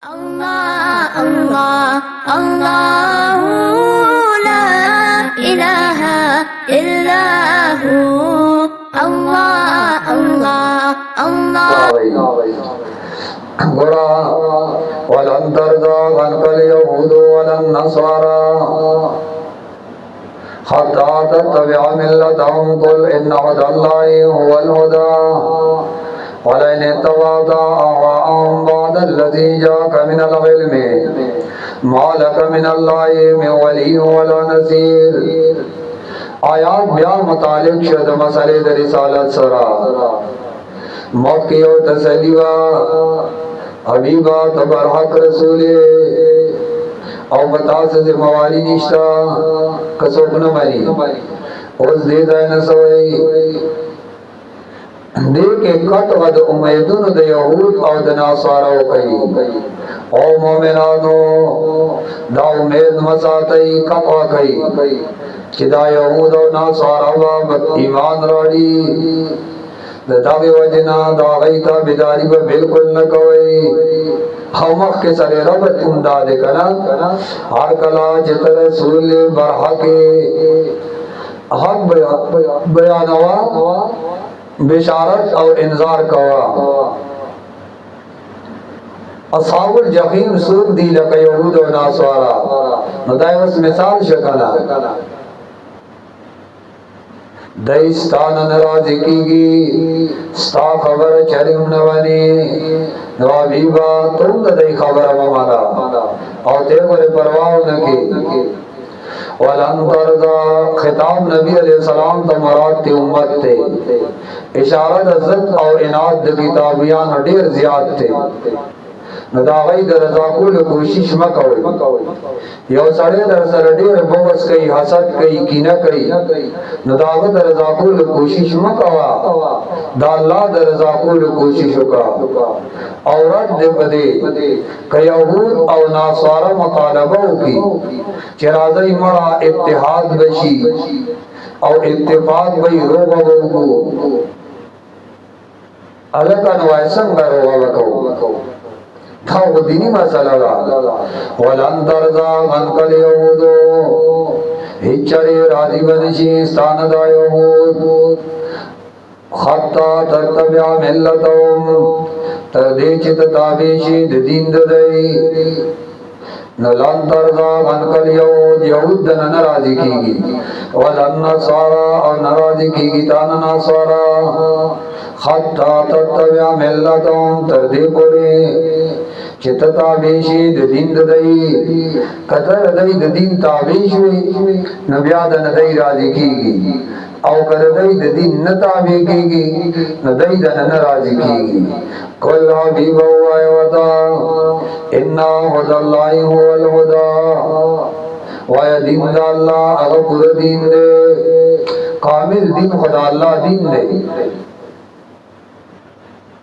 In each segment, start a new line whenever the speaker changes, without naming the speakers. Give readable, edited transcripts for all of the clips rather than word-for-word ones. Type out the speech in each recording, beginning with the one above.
Allah, Allah, Allahu la ilaha illahu. Allah, Allah, Allah.
ولن ترضى عنك اليهود ولا النصارى حتى تتبع ملتهم قل إن هدى الله هو الهدى ولئن اتبعت أهواءهم بعد الذي جاءك من العلم ما لك من الله من ولي ولا نصير. आयात बयान मुतालिक शद मसले द रिसालत सरा मौकी और तसलीवा हबीबा तबर हक रसूले और बता से जिम्मेवारी निश्ता कसोक न मरी उस दे न सोई देखे कत वद उम्मीदुन द यहूद और द नासारा कई ओ मोमिनानो दा उम्मीद मसातई कपा कई चिदा यहूद और नासारा व ईमान राड़ी दावे वजना दागई ता बिदारी व बिल्कुल न कोई हमक के सरे रबत उमदाद कना हर कला जित रसूल बरहा के हक बयानवा बिशारत और इंजार कवा असहाबुल जहीम सूक दी लक यहूद और नासारा नदाय उस मिसाल शकना दईस्तान नाराजी कीगी स्ता खबर चरिम नवनी नवाबीबा तुम दई खबर ममाना और ते करे परवाह न की वलन तरदा खिताब नबी अलैहि सलाम तो मराद ती उम्मत थे इशारत इज्जत और इनाद किताबियान ढेर ज्यादा थे नदागई दर रजाकुल कोशिश मकवे यो सड़े दर सर ढेर बोगस कई हसद कई कीना कई नदाग दर रजाकुल कोशिश मकवा दाल्ला दर रजाकुल कोशिश का औरत दे बदे कयहूद और नासारा मुतालबा की चिराज़ई मड़ा इत्तेहाद बशी और इत्तेफाक बई रोगा बहू अलग अनवायसन रोगा बको था वो दीनी मसला वलन तरदा अनकल यहूदो हिचरे राजी बनशी स्थान दा यहूद खत्ता तत्तब्या मिल्लतहुम तदे चित ताबेशी दीन दई नलन तरदा अनकल यहूद यहूद न नाराजी कीगी वलन नसारा और नाराजी कीगी तान नसारा खत्ता तत्तब्या मिल्लतहुम तदे कोले चित ताबेशी दीन दई कतर दई दीन ताबेशी नबियाद न दई राजी कीगी और कर दई दीन न ताबे कीगी न दई दन न राजी कीगी कुल हबीब वता इन्ना हुदल्लाहि हुवल हुदा व दीन अल्लाह अगपुर दीन दे कामिल दीन खुदा अल्लाह दीन दे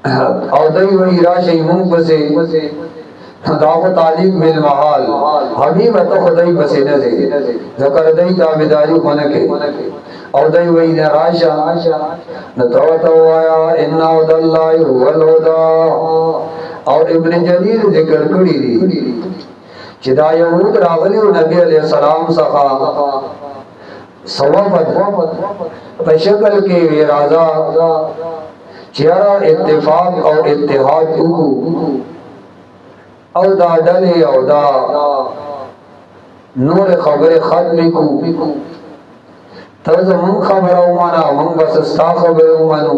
और दई वही राशि मुंह बसे दाव तालीम बिल महाल हबीब तो खुदाई बसे न दे जकर दई ताबेदारी होने के और दई वही राशा न तो आया इन्ना हुदल्लाहि हुवल हुदा और इब्न जरीर जिक्र करी दी चिदा यहूद रागली नबी अलैहि सलाम सखा सवाफत बशकल के ये राजा चेहरा इत्तेफाक और इत्तेहाद उकू औदा डले औदा नूर खबर खत्म को तर्ज मन खबर माना मन बस स्ता खबर मानो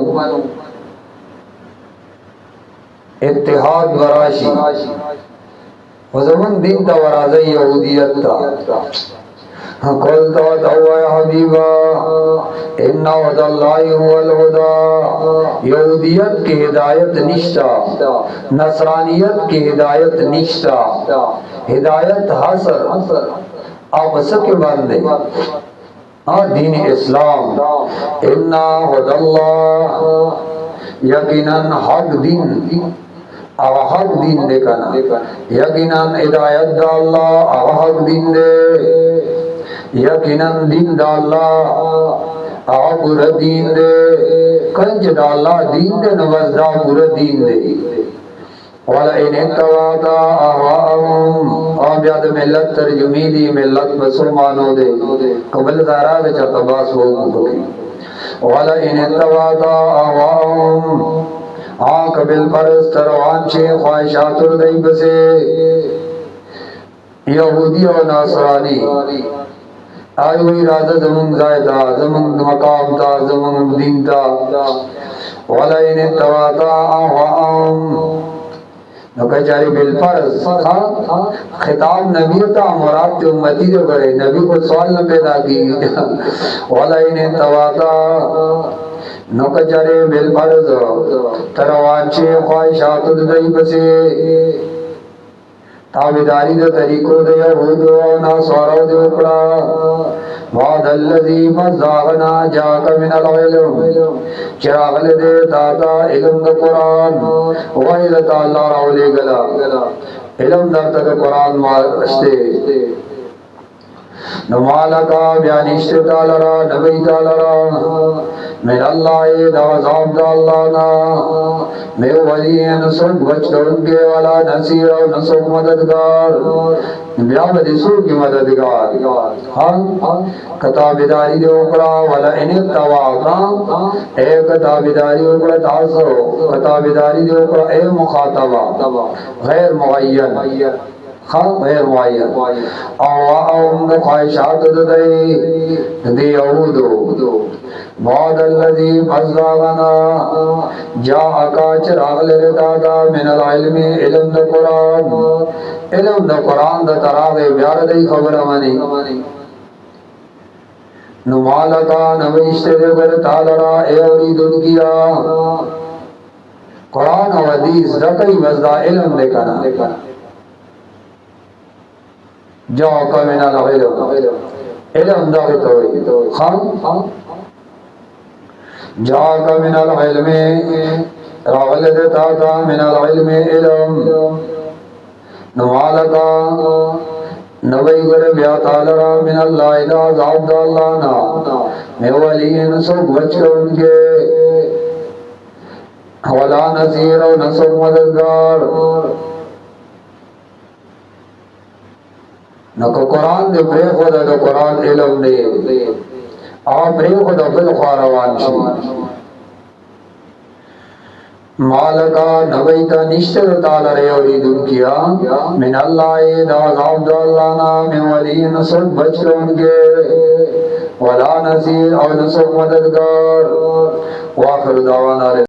इत्तेहाद वराशी वजमन दिन ता वराज़ यहूदियत ता कुल तो या हबीबा इन्ना हुदल्लाहि हुवल हुदा यहूदियत की हिदायत निश्ता नसरानियत की हिदायत निश्ता हिदायत हासर आप सके बंदे दीन इस्लाम इन्ना हुदल्लाह यकीनन हक दिन अब हक दिन देखना यकीनन हिदायत दा अल्लाह अब हक दिन दे यकीनन दिन दा अल्लाह अब पूरा दिन दे कंज दा अल्लाह दिन दे नवज़ दा पूरा दिन दे वाला इन तवाता بیا د ملت ترجمه دی ملت مسلمانو دے قبل دارا د چتباس وو کو ولا ان توادا اواهم قبل پرست روان شي خواہشات دای بسه یہودی او نصرانی آئی وی راځه زمون ځای ته زمون مقام ته زمون دین ته ولئن تواتا اواهم نو کچاری بالفرض خطاب نبی تا مراد تے امتی دے کرے نبی کو سوال نہ پیدا کی ولئن تواتا نو کچاری بالفرض تروان چے خواہشات دئی بسے تابداری دے طریقوں دے یہود و نصارا دے اکڑا وعد الذی مزاغنا جاک من العلم چراغل دے دادا علم دا قرآن وحید تعالی راولے گلا علم دا تک قرآن واشتے نمالکا بیانشت تالرا نبی تالرا من اللہ دا عذاب دا اللہ نا میں ولی نصب بچتا ان کے والا نصیر و نصب مددگار بیا بدسو کی مددگار کتابداری دے اوپرا والا انت تواقا اے کتابداری اوپرا تاسو کتابداری دے اوپرا اے مخاطبہ غیر معین غیر معین او خواہشات دے یہودو بعد الذی فزاغنا جاءکا چراغ لردادا من العلم علم دا قرآن علم دا قرآن دا تراغ بیار دی خبر منی نمالکا نویشتے دے گر تالرا اے اوری دن کیا قرآن و حدیث رکی وزدہ علم دے کنا جاءکا من العلم علم دا غتوئی خان جاءک من العلم راغل دیتا تا من العلم علم نمالکا نوی گر بیا تالرا من اللہ دا عذاب دا اللہ نا میں ولین سب بچ کر ان کے ولا نصیر و نصب مددگار نکو قرآن دے پری خدا دا قرآن علم دے آپ پری خدا بالخوار روان شی مالکا نویتا نشتر تعالی ریوری دن کیا من اللہ دا عذاب دا اللہ نا من ولی نصب بچ لون کے ولا نصیر او نصب مددگار واخر دعوانا